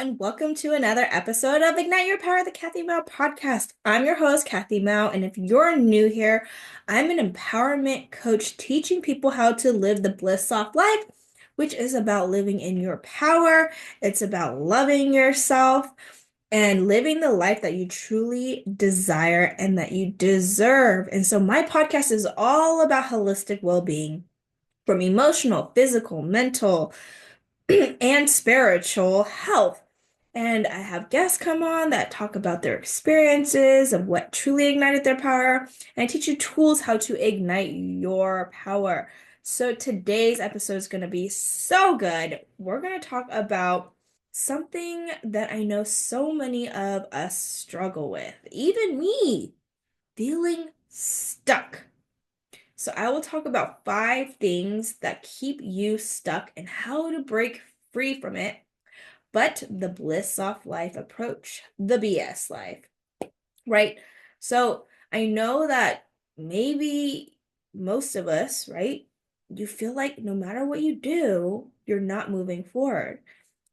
and welcome to another episode of Ignite Your Power, the Kathy Mou Podcast. I'm your host, Kathy Mou, and if you're new here, I'm an empowerment coach teaching people how to live the Bliss Soft Life, which is about living in your power. It's about loving yourself and living the life that you truly desire and that you deserve. And so my podcast is all about holistic well-being from emotional, physical, mental, and spiritual health. And I have guests come on that talk about their experiences of what truly ignited their power. And I teach you tools how to ignite your power. So today's episode is going to be so good. We're going to talk about something that I know so many of us struggle with, even me, feeling stuck. So I will talk about 5 things that keep you stuck and how to break free from it, but the Bliss Soft Life approach, the BS life, right? So I know that maybe most of us, right? You feel like no matter what you do, you're not moving forward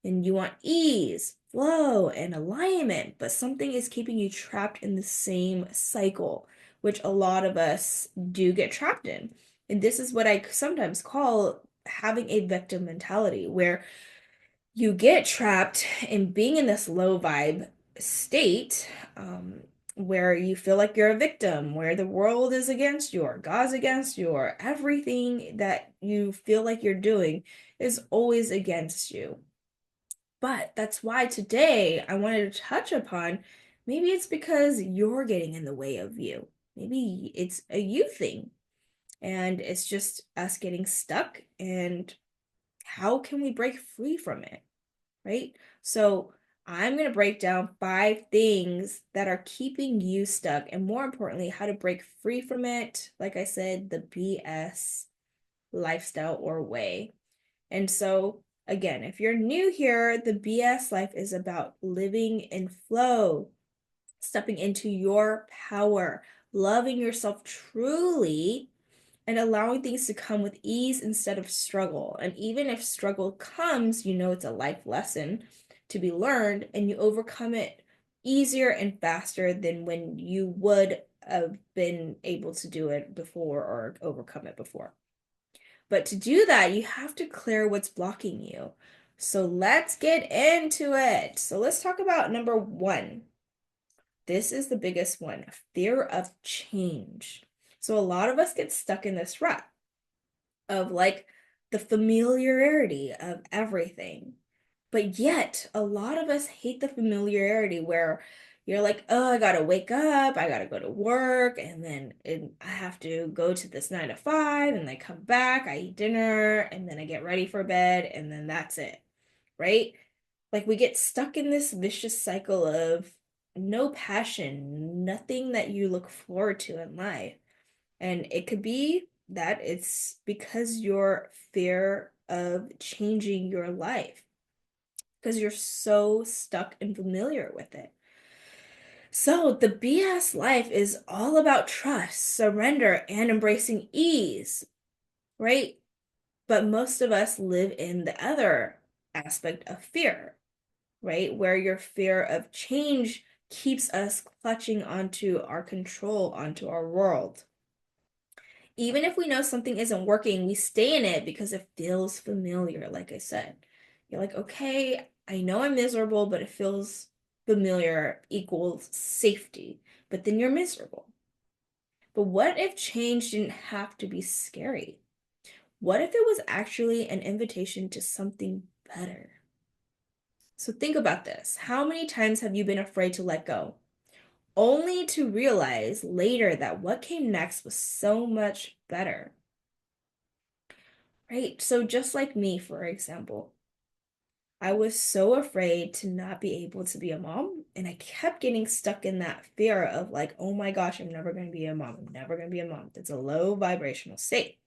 and you want ease, flow, and alignment, but something is keeping you trapped in the same cycle, which a lot of us do get trapped in. And this is what I sometimes call having a victim mentality, where you get trapped in being in this low vibe state, where you feel like you're a victim, where the world is against you, or God's against you, or everything that you feel like you're doing is always against you. But that's why today I wanted to touch upon maybe it's because you're getting in the way of you. Maybe it's a you thing and it's just us getting stuck, and how can we break free from it, right? So I'm going to break down 5 things that are keeping you stuck, and more importantly, how to break free from it. Like I said, the BS lifestyle or way. And so, again, if you're new here, the BS life is about living in flow, stepping into your power, loving yourself truly, and allowing things to come with ease instead of struggle. And even if struggle comes, you know it's a life lesson to be learned, and you overcome it easier and faster than when you would have been able to do it before or overcome it before. But to do that, you have to clear what's blocking you. So let's get into it. So let's talk about number 1. This is the biggest one, fear of change. So a lot of us get stuck in this rut of like the familiarity of everything. But yet, a lot of us hate the familiarity where you're like, oh, I gotta wake up, I gotta go to work, and then I have to go to this 9 to 5, and then come back, I eat dinner, and then I get ready for bed, and then that's it, right? Like we get stuck in this vicious cycle of no passion, nothing that you look forward to in life. And it could be that it's because your fear of changing your life, because you're so stuck and familiar with it. So the BS life is all about trust, surrender, and embracing ease, right? But most of us live in the other aspect of fear, right? Where your fear of change keeps us clutching onto our control, onto our world. Even if we know something isn't working, we stay in it because it feels familiar, like I said. You're like, okay, I know I'm miserable, but it feels familiar equals safety. But then you're miserable. But what if change didn't have to be scary? What if it was actually an invitation to something better? So think about this. How many times have you been afraid to let go, only to realize later that what came next was so much better? Right? So just like me, for example, I was so afraid to not be able to be a mom, and I kept getting stuck in that fear of like, oh my gosh, I'm never going to be a mom. I'm never going to be a mom. It's a low vibrational state.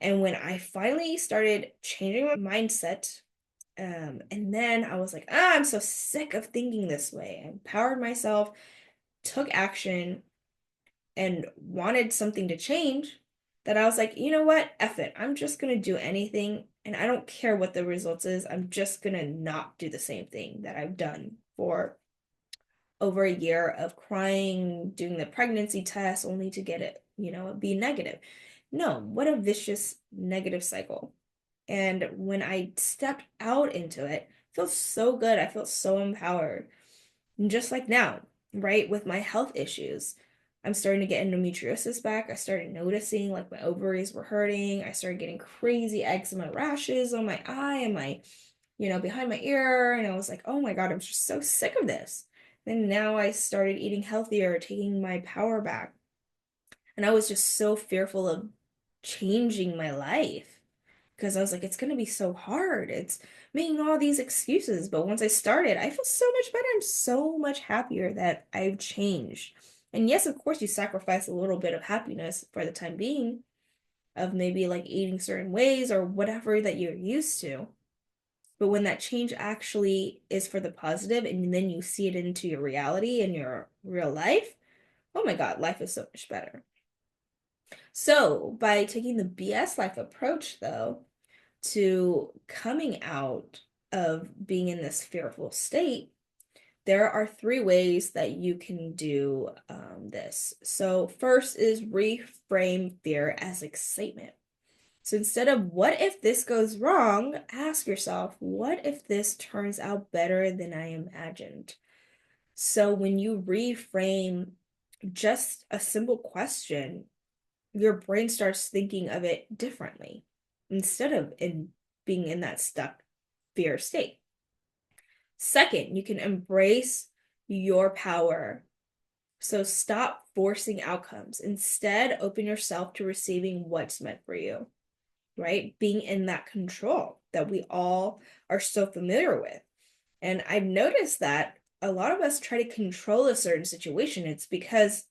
And when I finally started changing my mindset, and then I was like, I'm so sick of thinking this way. I empowered myself, took action, and wanted something to change, that I was like, you know what? F it. I'm just going to do anything And I don't care what the results is. I'm just gonna not do the same thing that I've done for over a year of crying, doing the pregnancy test only to get it, be negative. No, what a vicious negative cycle. And when I stepped out into it, I felt so good. I felt so empowered. And just like now, right, with my health issues, I'm starting to get endometriosis back. I started noticing like my ovaries were hurting. I started getting crazy eczema rashes on my eye and my, behind my ear. And I was like, oh my God, I'm just so sick of this. And now I started eating healthier, taking my power back. And I was just so fearful of changing my life because I was like, it's going to be so hard. It's making all these excuses. But once I started, I feel so much better. I'm so much happier that I've changed. And yes, of course, you sacrifice a little bit of happiness for the time being of maybe like eating certain ways or whatever that you're used to. But when that change actually is for the positive and then you see it into your reality and your real life, oh my God, life is so much better. So, by taking the BS life approach, though, to coming out of being in this fearful state, there are three ways that you can do this. So, first is reframe fear as excitement. So, instead of what if this goes wrong, ask yourself, what if this turns out better than I imagined? So, when you reframe just a simple question, your brain starts thinking of it differently instead of being in that stuck fear state. Second, you can embrace your power. So stop forcing outcomes. Instead, open yourself to receiving what's meant for you, right? Being in that control that we all are so familiar with. And I've noticed that a lot of us try to control a certain situation. It's because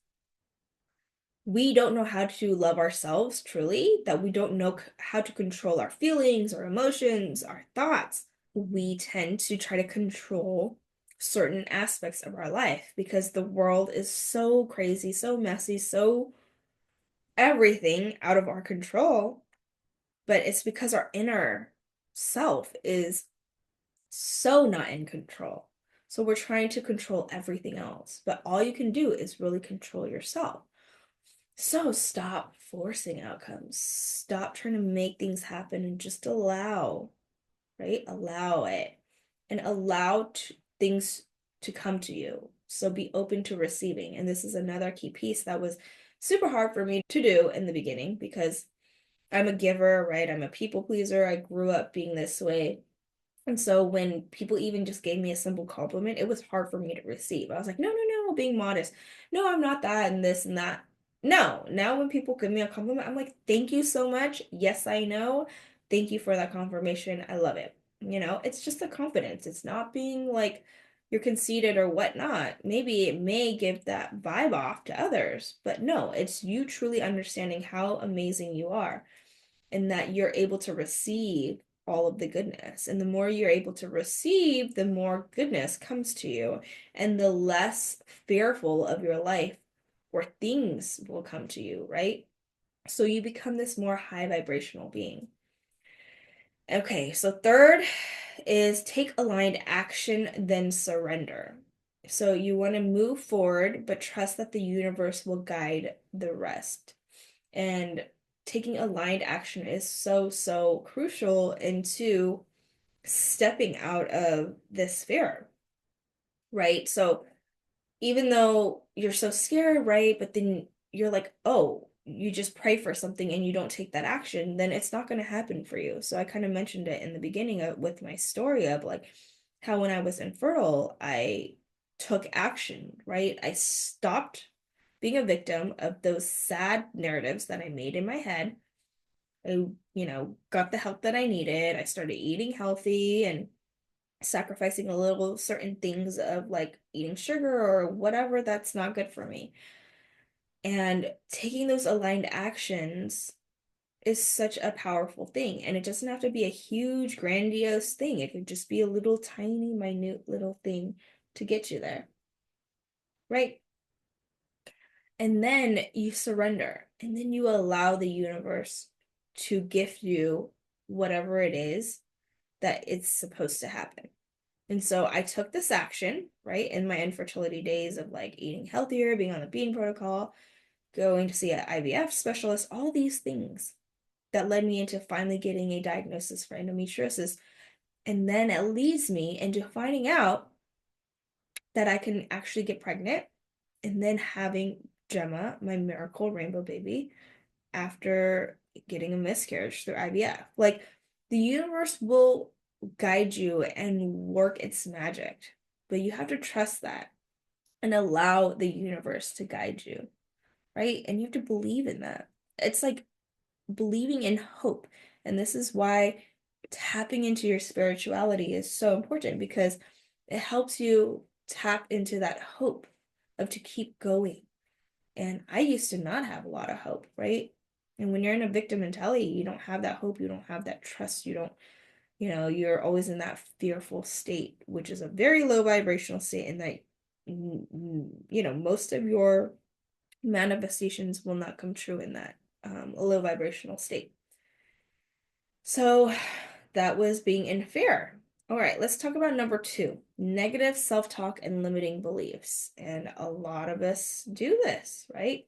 we don't know how to love ourselves truly, that we don't know how to control our feelings, our emotions, our thoughts. We tend to try to control certain aspects of our life because the world is so crazy, so messy, so everything out of our control. But it's because our inner self is so not in control. So we're trying to control everything else, but all you can do is really control yourself. So stop forcing outcomes. Stop trying to make things happen and just allow, right? Allow it and allow things to come to you. So be open to receiving. And this is another key piece that was super hard for me to do in the beginning because I'm a giver, right? I'm a people pleaser. I grew up being this way. And so when people even just gave me a simple compliment, it was hard for me to receive. I was like, no, no, no, being modest. No, I'm not that and this and that. No, now when people give me a compliment, I'm like, thank you so much. Yes, I know. Thank you for that confirmation. I love it. It's just a confidence. It's not being like you're conceited or whatnot. Maybe it may give that vibe off to others, but no, it's you truly understanding how amazing you are and that you're able to receive all of the goodness. And the more you're able to receive, the more goodness comes to you, and the less fearful of your life or things will come to you, right? So you become this more high vibrational being. Okay, so third is take aligned action, then surrender. So you want to move forward, but trust that the universe will guide the rest. And taking aligned action is so, so crucial into stepping out of this fear, right? So even though you're so scared, right? But then you're like, oh, you just pray for something and you don't take that action, then it's not going to happen for you. So I kind of mentioned it in the beginning with my story of like how when I was infertile, I took action, right? I stopped being a victim of those sad narratives that I made in my head. I, got the help that I needed. I started eating healthy and sacrificing a little certain things of like eating sugar or whatever that's not good for me. And taking those aligned actions is such a powerful thing. And it doesn't have to be a huge, grandiose thing. It could just be a little tiny, minute little thing to get you there, right? And then you surrender, and then you allow the universe to gift you whatever it is that it's supposed to happen. And so I took this action, right, in my infertility days of like eating healthier, being on the bean protocol, going to see an IVF specialist, all these things that led me into finally getting a diagnosis for endometriosis. And then it leads me into finding out that I can actually get pregnant and then having Gemma, my miracle rainbow baby, after getting a miscarriage through IVF. Like the universe will guide you and work its magic, but you have to trust that and allow the universe to guide you, right? And you have to believe in that. It's like believing in hope. And this is why tapping into your spirituality is so important because it helps you tap into that hope of to keep going. And I used to not have a lot of hope, right? And when you're in a victim mentality, you don't have that hope, you don't have that trust, you don't, you're always in that fearful state, which is a very low vibrational state, and that, most of your manifestations will not come true in that low vibrational state. So that was being in fear. All right, let's talk about number 2, negative self-talk and limiting beliefs. And a lot of us do this, right?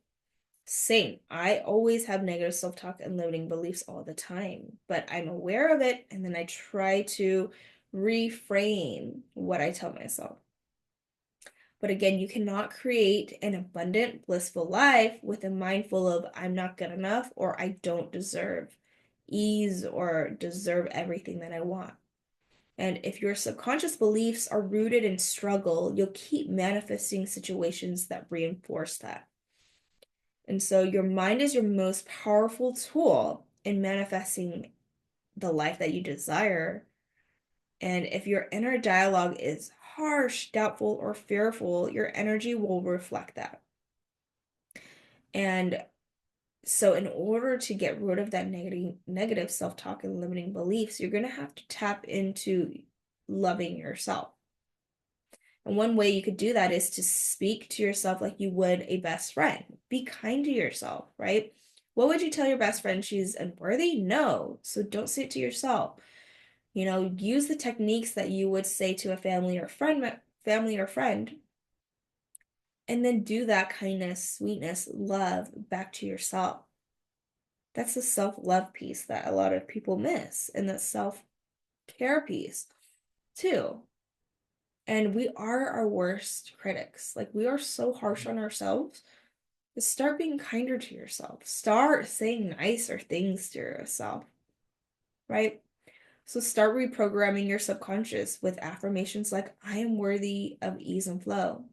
Same. I always have negative self-talk and limiting beliefs all the time, but I'm aware of it and then I try to reframe what I tell myself. But again, you cannot create an abundant, blissful life with a mind full of I'm not good enough or I don't deserve ease or deserve everything that I want. And if your subconscious beliefs are rooted in struggle, you'll keep manifesting situations that reinforce that. And so your mind is your most powerful tool in manifesting the life that you desire. And if your inner dialogue is harsh, doubtful, or fearful, your energy will reflect that. And so in order to get rid of that negative self-talk and limiting beliefs, you're going to have to tap into loving yourself. And one way you could do that is to speak to yourself like you would a best friend. Be kind to yourself, right? What would you tell your best friend? She's unworthy? No. So don't say it to yourself. Use the techniques that you would say to a family or friend, and then do that kindness, sweetness, love back to yourself. That's the self-love piece that a lot of people miss, and the self-care piece too. And we are our worst critics. Like, we are so harsh on ourselves. Start being kinder to yourself. Start saying nicer things to yourself, right? So start reprogramming your subconscious with affirmations like, I am worthy of ease and flow.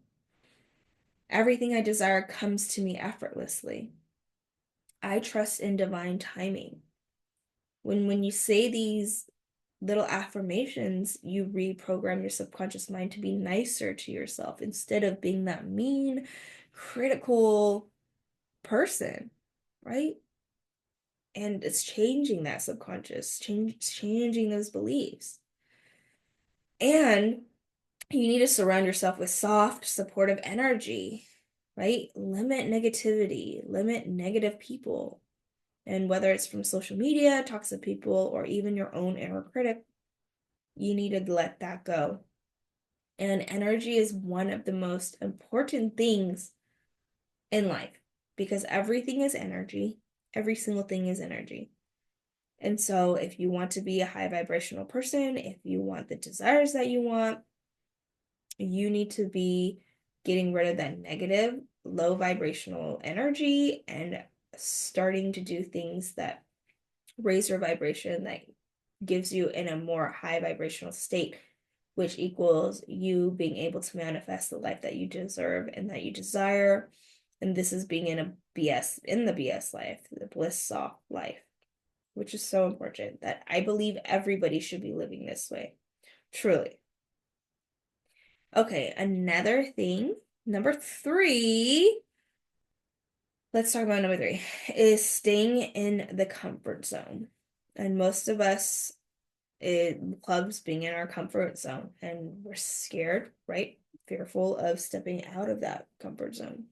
Everything I desire comes to me effortlessly. I trust in divine timing. When you say these little affirmations, you reprogram your subconscious mind to be nicer to yourself instead of being that mean, critical person, right? And it's changing that subconscious, changing those beliefs. And you need to surround yourself with soft, supportive energy, right? Limit negativity, limit negative people. And whether it's from social media, toxic people, or even your own inner critic, you need to let that go. And energy is one of the most important things in life because everything is energy. Every single thing is energy. And so if you want to be a high vibrational person, if you want the desires that you want, you need to be getting rid of that negative, low vibrational energy and starting to do things that raise your vibration, that gives you in a more high vibrational state, which equals you being able to manifest the life that you deserve and that you desire. And this is being in the BS life, the Bliss Soft Life, which is so important that I believe everybody should be living this way. Truly. Okay, another thing, number 3, let's talk about number 3, is staying in the comfort zone. And most of us, it clubs being in our comfort zone, and we're scared, right? Fearful of stepping out of that comfort zone.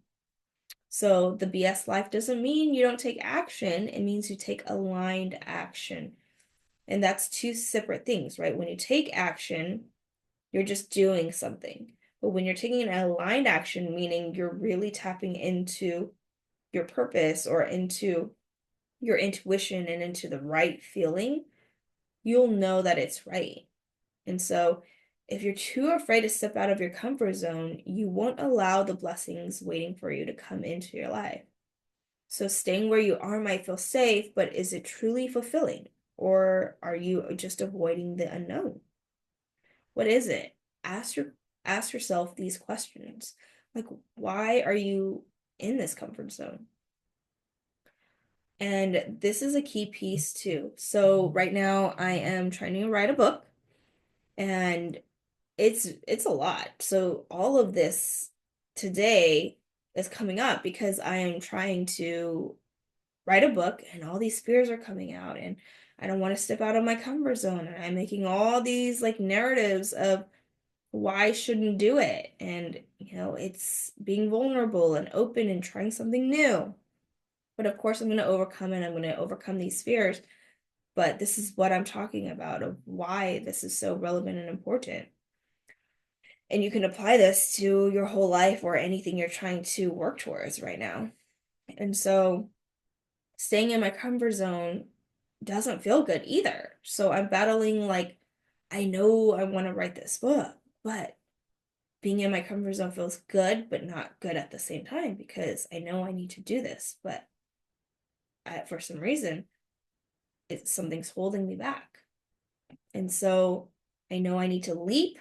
So the BS life doesn't mean you don't take action. It means you take aligned action. And that's two separate things, right? When you take action, you're just doing something. But when you're taking an aligned action, meaning you're really tapping into your purpose or into your intuition and into the right feeling, you'll know that it's right. And so if you're too afraid to step out of your comfort zone, you won't allow the blessings waiting for you to come into your life. So staying where you are might feel safe, but is it truly fulfilling? Or are you just avoiding the unknown? What is it? Ask your ask yourself these questions. Like, why are you in this comfort zone? And this is a key piece too. So right now I am trying to write a book, and it's a lot. So all of this today is coming up because I am trying to write a book and all these fears are coming out, and I don't want to step out of my comfort zone, and I'm making all these like narratives of why I shouldn't do it. And it's being vulnerable and open and trying something new. But of course I'm going to overcome it. I'm going to overcome these fears. But this is what I'm talking about of why this is so relevant and important. And you can apply this to your whole life or anything you're trying to work towards right now. And so staying in my comfort zone doesn't feel good either. So I'm battling like, I know I want to write this book, but being in my comfort zone feels good, but not good at the same time because I know I need to do this, but for some reason, something's holding me back. And so I know I need to leap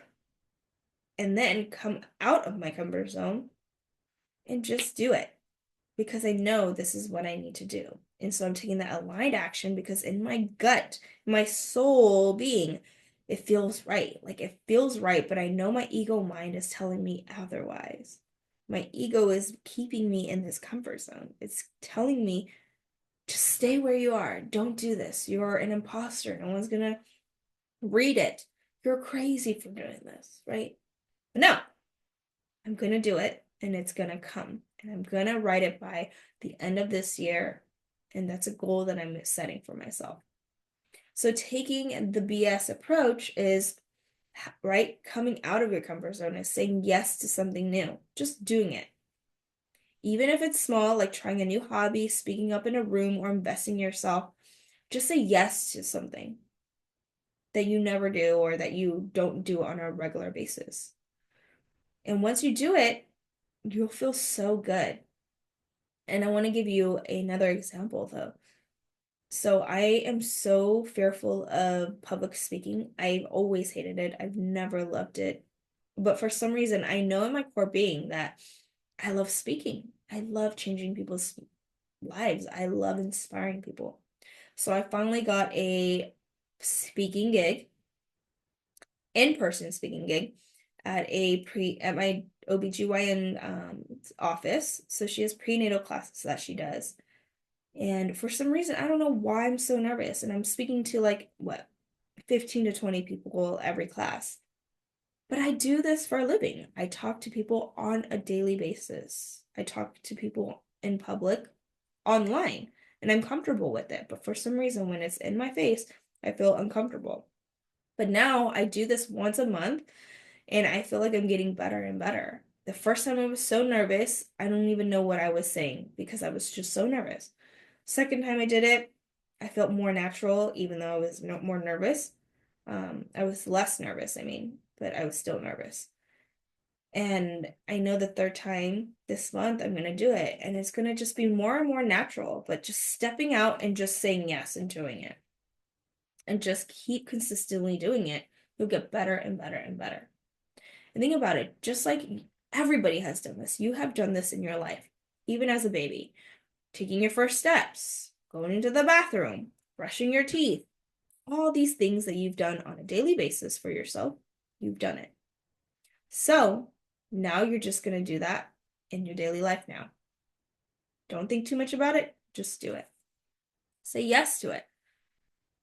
and then come out of my comfort zone and just do it because I know this is what I need to do. And so I'm taking that aligned action because in my gut, my soul being, it feels right. Like it feels right, but I know my ego mind is telling me otherwise. My ego is keeping me in this comfort zone. It's telling me, just stay where you are. Don't do this. You're an imposter. No one's gonna read it. You're crazy for doing this, right? But no, I'm gonna do it and it's gonna come. And I'm gonna write it by the end of this year. And that's a goal that I'm setting for myself. So taking the BS approach is, right, coming out of your comfort zone is saying yes to something new, just doing it. Even if it's small, like trying a new hobby, speaking up in a room, or investing in yourself, just say yes to something that you never do or that you don't do on a regular basis. And once you do it, you'll feel so good. And I want to give you another example though. So I am so fearful of public speaking. I've always hated it. I've never loved it. But for some reason, I know in my core being that I love speaking. I love changing people's lives. I love inspiring people. So I finally got a speaking gig, in-person speaking gig at my OBGYN office. So she has prenatal classes that she does. And for some reason, I don't know why I'm so nervous. And I'm speaking to like what, 15 to 20 people every class. But I do this for a living. I talk to people on a daily basis. I talk to people in public online, and I'm comfortable with it. But for some reason, when it's in my face, I feel uncomfortable. But now I do this once a month, and I feel like I'm getting better and better. The first time I was so nervous, I don't even know what I was saying because I was just so nervous. Second time I did it, I felt more natural, even though I was more nervous. I was less nervous, I mean, but I was still nervous. And I know the third time this month I'm going to do it. And it's going to just be more and more natural, but just stepping out and just saying yes and doing it. And just keep consistently doing it. You'll get better and better and better. And think about it, just like everybody has done this, you have done this in your life, even as a baby, taking your first steps, going into the bathroom, brushing your teeth, all these things that you've done on a daily basis for yourself, you've done it. So now you're just going to do that in your daily life now. Don't think too much about it, just do it. Say yes to it.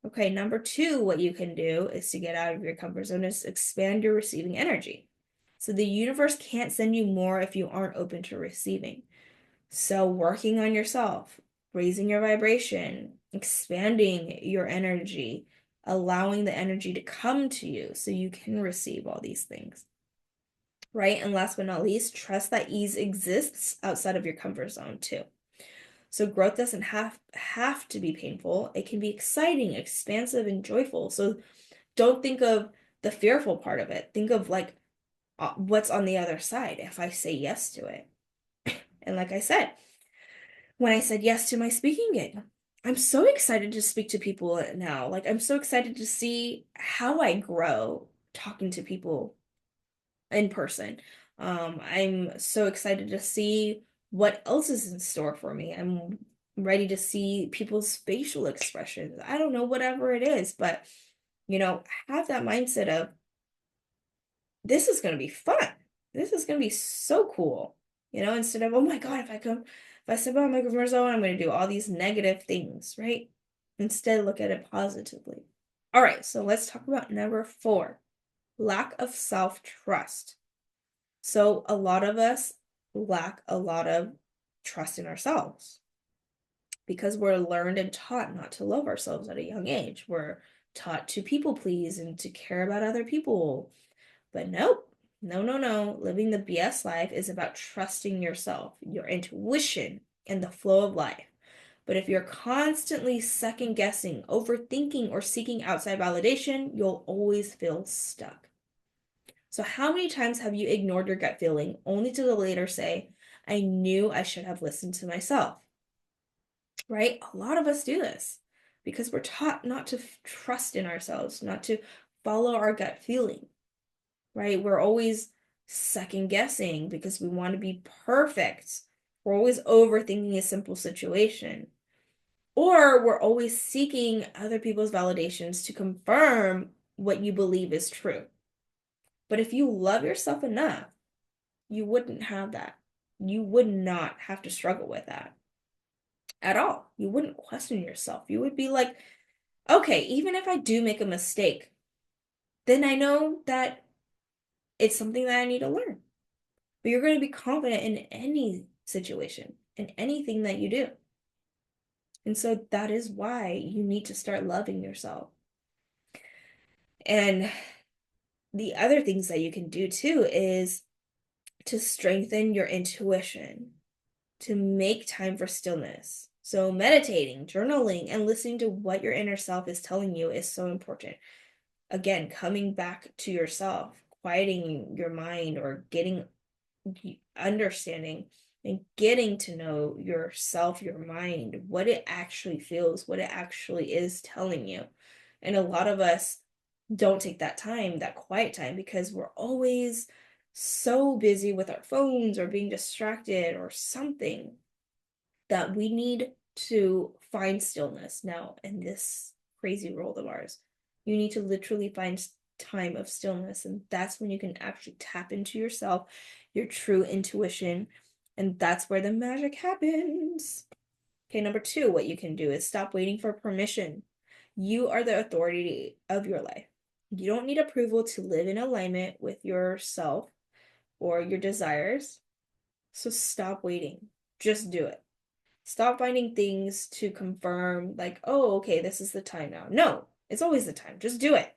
Okay, number two, what you can do is to get out of your comfort zone is expand your receiving energy. So the universe can't send you more if you aren't open to receiving. So working on yourself, raising your vibration, expanding your energy, allowing the energy to come to you so you can receive all these things, right? And last but not least, trust that ease exists outside of your comfort zone too. So growth doesn't have to be painful. It can be exciting, expansive, and joyful. So don't think of the fearful part of it. Think of like what's on the other side if I say yes to it. And like I said, when I said yes to my speaking gig, I'm so excited to speak to people now. Like I'm so excited to see how I grow talking to people in person. I'm so excited to see what else is in store for me. I'm ready to see people's facial expressions. I don't know, whatever it is, but have that mindset of this is going to be fun. This is going to be so cool. Instead of, oh my God, if I step out of my comfort zone, I'm going to do all these negative things, right? Instead, look at it positively. All right, so let's talk about number 4, lack of self-trust. So a lot of us lack a lot of trust in ourselves because we're learned and taught not to love ourselves at a young age. We're taught to people please and to care about other people. But nope, no. Living the BS life is about trusting yourself, your intuition, and the flow of life. But if you're constantly second guessing, overthinking, or seeking outside validation, you'll always feel stuck. So how many times have you ignored your gut feeling only to later say, I knew I should have listened to myself? Right? A lot of us do this because we're taught not to trust in ourselves, not to follow our gut feeling, right? We're always second guessing because we want to be perfect. We're always overthinking a simple situation. Or we're always seeking other people's validations to confirm what you believe is true. But if you love yourself enough, you wouldn't have that. You would not have to struggle with that at all. You wouldn't question yourself. You would be like, okay, even if I do make a mistake, then I know that it's something that I need to learn. But you're going to be confident in any situation, in anything that you do. And so that is why you need to start loving yourself. And the other things that you can do too is to strengthen your intuition, to make time for stillness. So meditating, journaling, and listening to what your inner self is telling you is so important. Again, coming back to yourself, quieting your mind or understanding and getting to know yourself, your mind, what it actually feels, what it actually is telling you. And a lot of us don't take that time, that quiet time, because we're always so busy with our phones or being distracted or something that we need to find stillness now in this crazy world of ours. You need to literally find time of stillness, and that's when you can actually tap into yourself, your true intuition, and that's where the magic happens. Okay, number 2, what you can do is stop waiting for permission. You are the authority of your life. You don't need approval to live in alignment with yourself or your desires. So stop waiting. Just do it. Stop finding things to confirm, like, oh, okay, this is the time now. No, it's always the time. Just do it.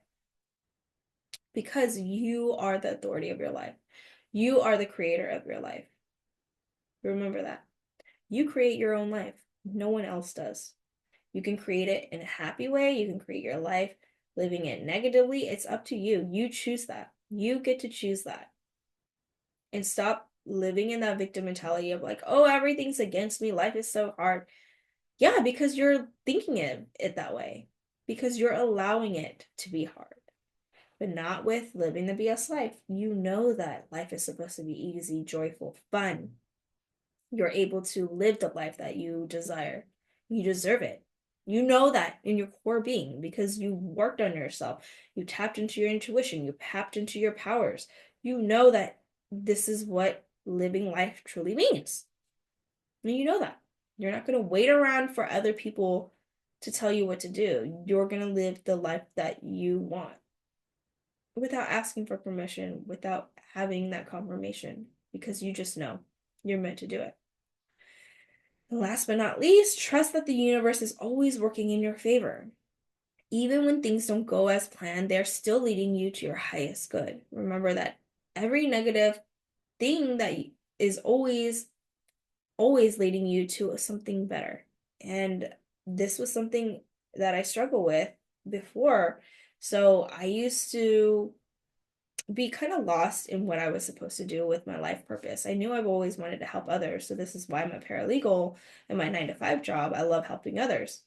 Because you are the authority of your life. You are the creator of your life. Remember that. You create your own life. No one else does. You can create it in a happy way. You can create your life living it negatively. It's up to you. You choose that. You get to choose that. And stop living in that victim mentality of like, oh, everything's against me. Life is so hard. Yeah, because you're thinking it that way. Because you're allowing it to be hard. But not with living the BS life. You know that life is supposed to be easy, joyful, fun. You're able to live the life that you desire. You deserve it. You know that in your core being because you worked on yourself. You tapped into your intuition. You tapped into your powers. You know that this is what living life truly means. And you know that. You're not going to wait around for other people to tell you what to do. You're going to live the life that you want without asking for permission, without having that confirmation, because you just know you're meant to do it. And last but not least, trust that the universe is always working in your favor. even when things don't go as planned, they're still leading you to your highest good. Remember that every negative thing that is always leading you to something better. And this was something that I struggled with before. So I used to be kind of lost in what I was supposed to do with my life purpose. I knew I've always wanted to help others. So this is why I'm a paralegal in my 9 to 5 job. I love helping others.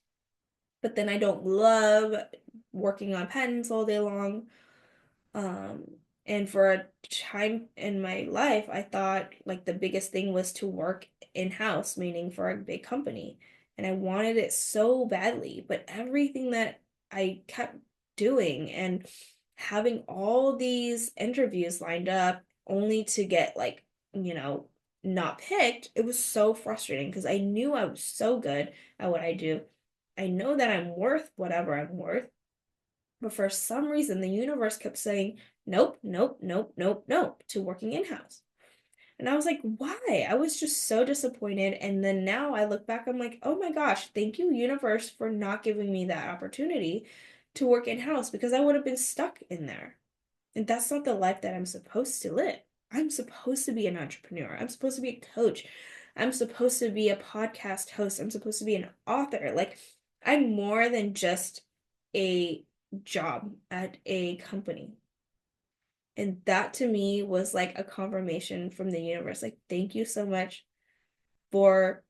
But then I don't love working on patents all day long. Um, and for a time in my life, I thought like the biggest thing was to work in-house, meaning for a big company. And I wanted it so badly, but everything that I kept doing and having all these interviews lined up only to get like, not picked, it was so frustrating because I knew I was so good at what I do. I know that I'm worth whatever I'm worth. But for some reason, the universe kept saying, nope, nope, nope, nope, nope, to working in-house. And I was like, why? I was just so disappointed. And then now I look back, I'm like, oh my gosh, thank you, universe, for not giving me that opportunity to work in-house because I would have been stuck in there. And that's not the life that I'm supposed to live. I'm supposed to be an entrepreneur. I'm supposed to be a coach. I'm supposed to be a podcast host. I'm supposed to be an author. Like, I'm more than just a job at a company. And that to me was like a confirmation from the universe. Like, thank you so much for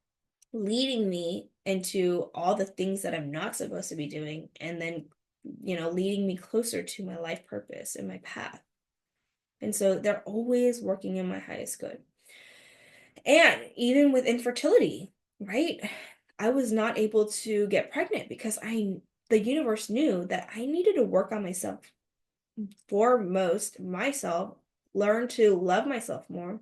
leading me into all the things that I'm not supposed to be doing. And then, leading me closer to my life purpose and my path. And so they're always working in my highest good. And even with infertility, right? I was not able to get pregnant because the universe knew that I needed to work on myself, foremost myself, learn to love myself more.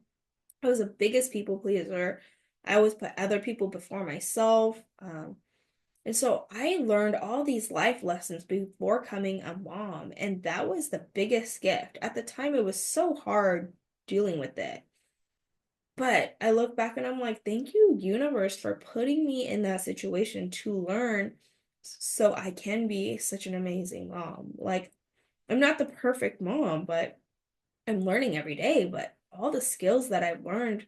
I was the biggest people pleaser. I always put other people before myself. And so I learned all these life lessons before coming a mom, and that was the biggest gift. At the time, it was so hard dealing with it. But I look back and I'm like, thank you, universe, for putting me in that situation to learn so I can be such an amazing mom. Like, I'm not the perfect mom, but I'm learning every day. But all the skills that I've learned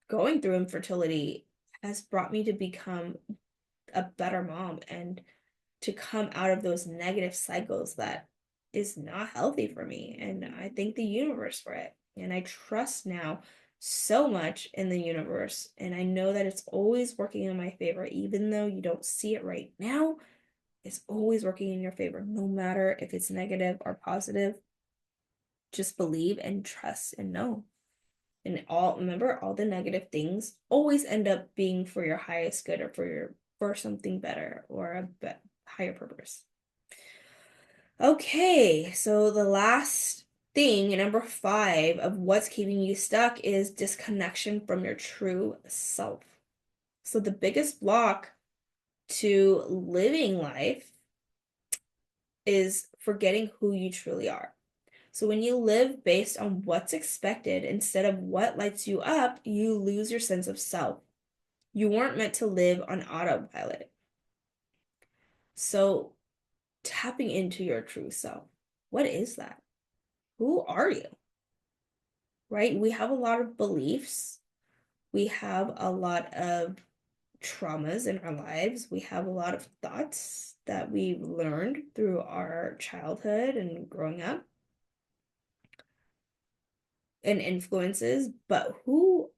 going through infertility has brought me to become a better mom and to come out of those negative cycles that is not healthy for me. And I thank the universe for it. And I trust now so much in the universe. And I know that it's always working in my favor, even though you don't see it right now. It's always working in your favor, no matter if it's negative or positive. Just believe and trust and know. And remember, all the negative things always end up being for your highest good or for something better or a higher purpose. Okay, so the last thing, number 5 of what's keeping you stuck is disconnection from your true self. So the biggest block to living life is forgetting who you truly are. So when you live based on what's expected instead of what lights you up, you lose your sense of self. You weren't meant to live on autopilot. So tapping into your true self, what is that? Who are you? Right? We have a lot of beliefs. We have a lot of traumas in our lives. We have a lot of thoughts that we learned through our childhood and growing up and influences. But who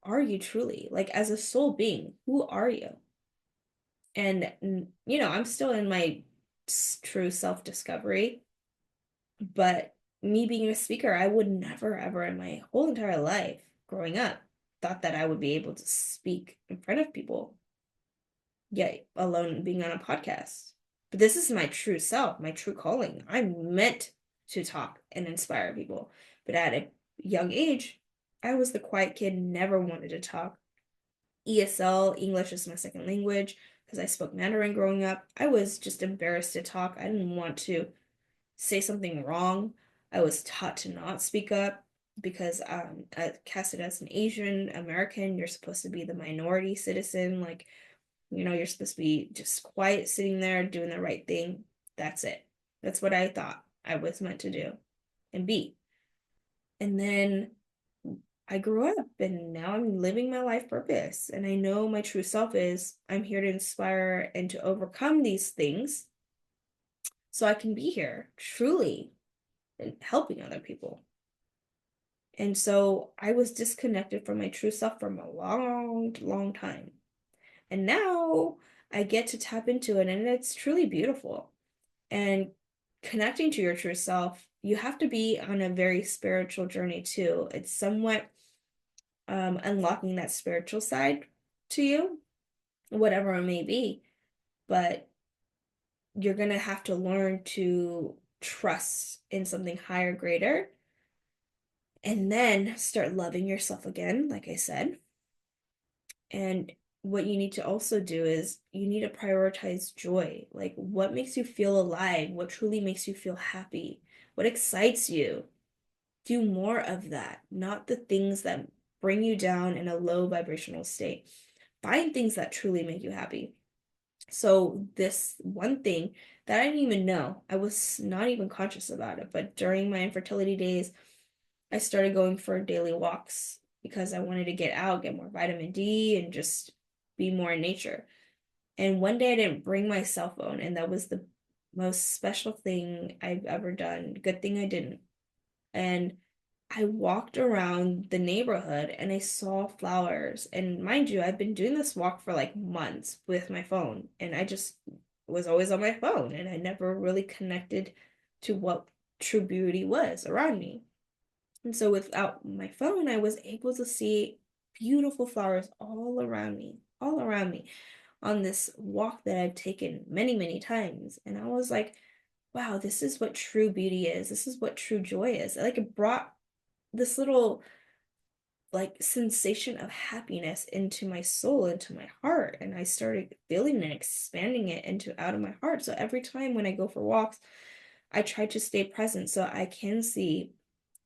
are you truly? Like, as a soul being, who are you? And, I'm still in my true self-discovery, but me being a speaker, I would never, ever in my whole entire life growing up thought that I would be able to speak in front of people, yet alone being on a podcast. But this is my true self, my true calling. I'm meant to talk and inspire people. But at a young age, I was the quiet kid, never wanted to talk. ESL, English is my second language, because I spoke Mandarin growing up. I was just embarrassed to talk. I didn't want to say something wrong. I was taught to not speak up because casted as an Asian American, you're supposed to be the minority citizen. Like, you're supposed to be just quiet, sitting there, doing the right thing. that's it. That's what I thought I was meant to do and be. And then I grew up and now I'm living my life purpose. And I know my true self is I'm here to inspire and to overcome these things so I can be here truly and helping other people. And so I was disconnected from my true self for a long, long time. And now I get to tap into it, and it's truly beautiful. And connecting to your true self, you have to be on a very spiritual journey too. It's somewhat unlocking that spiritual side to you, whatever it may be. But you're going to have to learn to trust in something higher, greater, and then start loving yourself again, like I said. And what you need to also do is you need to prioritize joy. Like, what makes you feel alive? What truly makes you feel happy? What excites you? Do more of that, not the things that bring you down in a low vibrational state. Find things that truly make you happy. So this one thing that I didn't even know, I was not even conscious about it, but during my infertility days, I started going for daily walks because I wanted to get out, get more vitamin D, and just be more in nature. And one day I didn't bring my cell phone, and that was the most special thing I've ever done. Good thing I didn't. And I walked around the neighborhood and I saw flowers. And mind you, I've been doing this walk for like months with my phone, and I just was always on my phone, and I never really connected to what true beauty was around me. And so without my phone, I was able to see beautiful flowers all around me on this walk that I've taken many, many times. And I was like, wow, this is what true beauty is. This is what true joy is. Like, it brought this little like sensation of happiness into my soul, into my heart. And I started feeling and expanding it into out of my heart. So every time when I go for walks, I try to stay present so I can see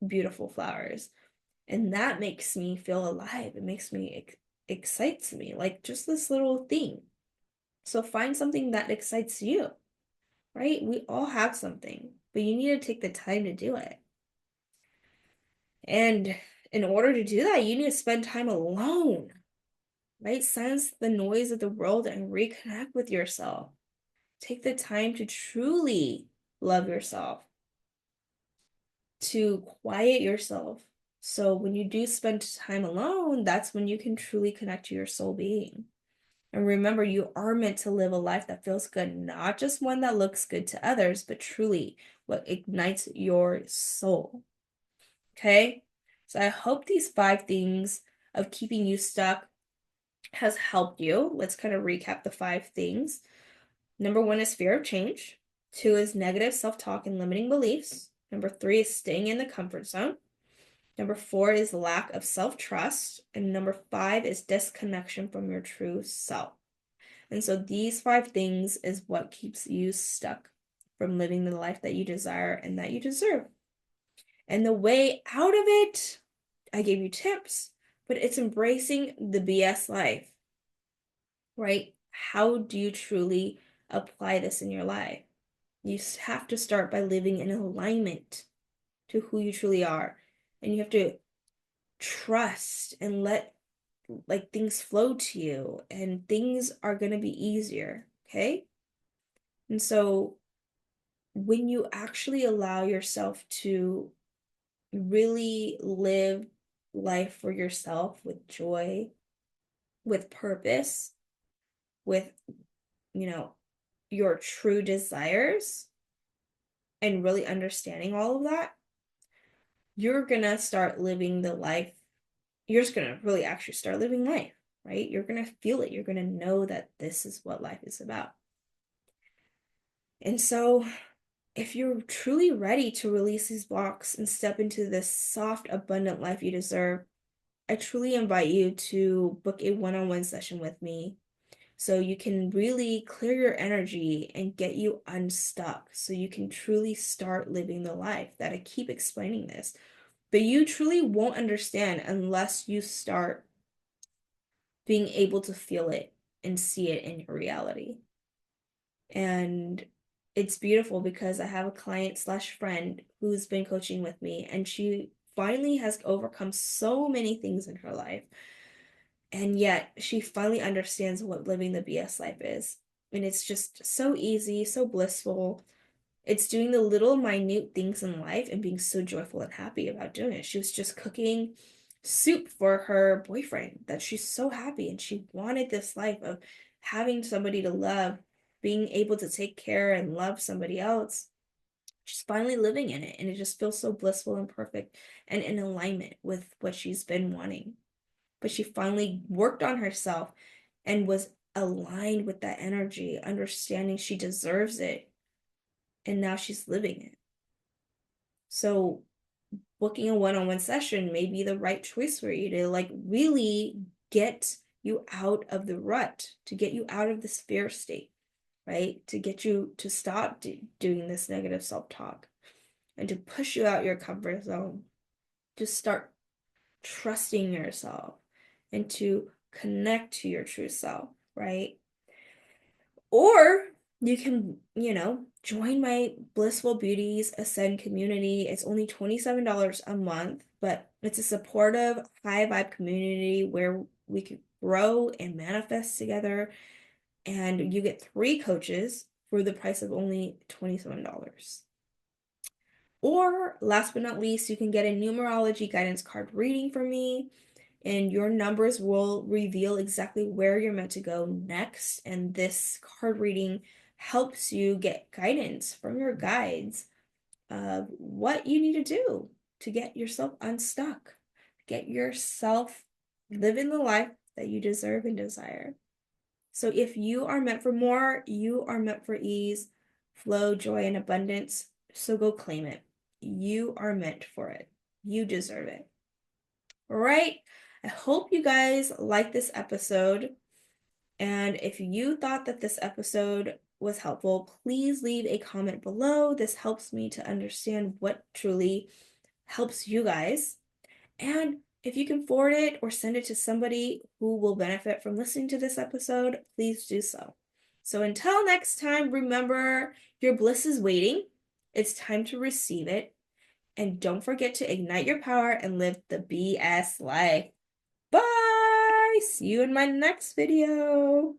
beautiful flowers. And that makes me feel alive. It makes me, excites me, like just this little thing. So find something that excites you, right? We all have something, but you need to take the time to do it. And in order to do that, you need to spend time alone, right? Silence the noise of the world and reconnect with yourself. Take the time to truly love yourself, to quiet yourself. So when you do spend time alone, that's when you can truly connect to your soul being. And remember, you are meant to live a life that feels good, not just one that looks good to others, but truly what ignites your soul. Okay? So I hope these 5 things of keeping you stuck has helped you. Let's kind of recap the 5 things. Number 1 is fear of change. 2 is negative self-talk and limiting beliefs. Number 3 is staying in the comfort zone. Number 4 is lack of self-trust. And number 5 is disconnection from your true self. And so these 5 things is what keeps you stuck from living the life that you desire and that you deserve. And the way out of it, I gave you tips, but it's embracing the BS life, right? How do you truly apply this in your life? You have to start by living in alignment to who you truly are. And you have to trust and let like things flow to you, and things are going to be easier, okay? And so when you actually allow yourself to really live life for yourself with joy, with purpose, with, you know, your true desires, and really understanding all of that, you're gonna start living the life. You're just gonna really actually start living life, right? You're gonna feel it. You're gonna know that this is what life is about. And so, if you're truly ready to release these blocks and step into this soft, abundant life you deserve, I truly invite you to book a one-on-one session with me so you can really clear your energy and get you unstuck so you can truly start living the life that I keep explaining this. But you truly won't understand unless you start being able to feel it and see it in your reality. And it's beautiful because I have a client slash friend who's been coaching with me, and she finally has overcome so many things in her life. And yet she finally understands what living the BS life is. And it's just so easy, so blissful. It's doing the little minute things in life and being so joyful and happy about doing it. She was just cooking soup for her boyfriend that she's so happy, and she wanted this life of having somebody to love, being able to take care and love somebody else. She's finally living in it, and it just feels so blissful and perfect and in alignment with what she's been wanting. But she finally worked on herself and was aligned with that energy, understanding she deserves it, and now she's living it. So booking a one-on-one session may be the right choice for you to like really get you out of the rut, to get you out of this fear state, right? To get you to stop doing this negative self-talk and to push you out your comfort zone. Just start trusting yourself and to connect to your true self, right? Or you can, join my Blissful Beauties Ascend community. It's only $27 a month, but it's a supportive, high vibe community where we can grow and manifest together. And you get 3 coaches for the price of only $27. Or last but not least, you can get a numerology guidance card reading from me, and your numbers will reveal exactly where you're meant to go next. And this card reading helps you get guidance from your guides of what you need to do to get yourself unstuck, get yourself living the life that you deserve and desire. So if you are meant for more, you are meant for ease, flow, joy, and abundance. So go claim it. You are meant for it. You deserve it. All right. I hope you guys liked this episode. And if you thought that this episode was helpful, please leave a comment below. This helps me to understand what truly helps you guys. And if you can forward it or send it to somebody who will benefit from listening to this episode, please do so. So until next time, remember your bliss is waiting. It's time to receive it. And don't forget to ignite your power and live the BS life. Bye! See you in my next video.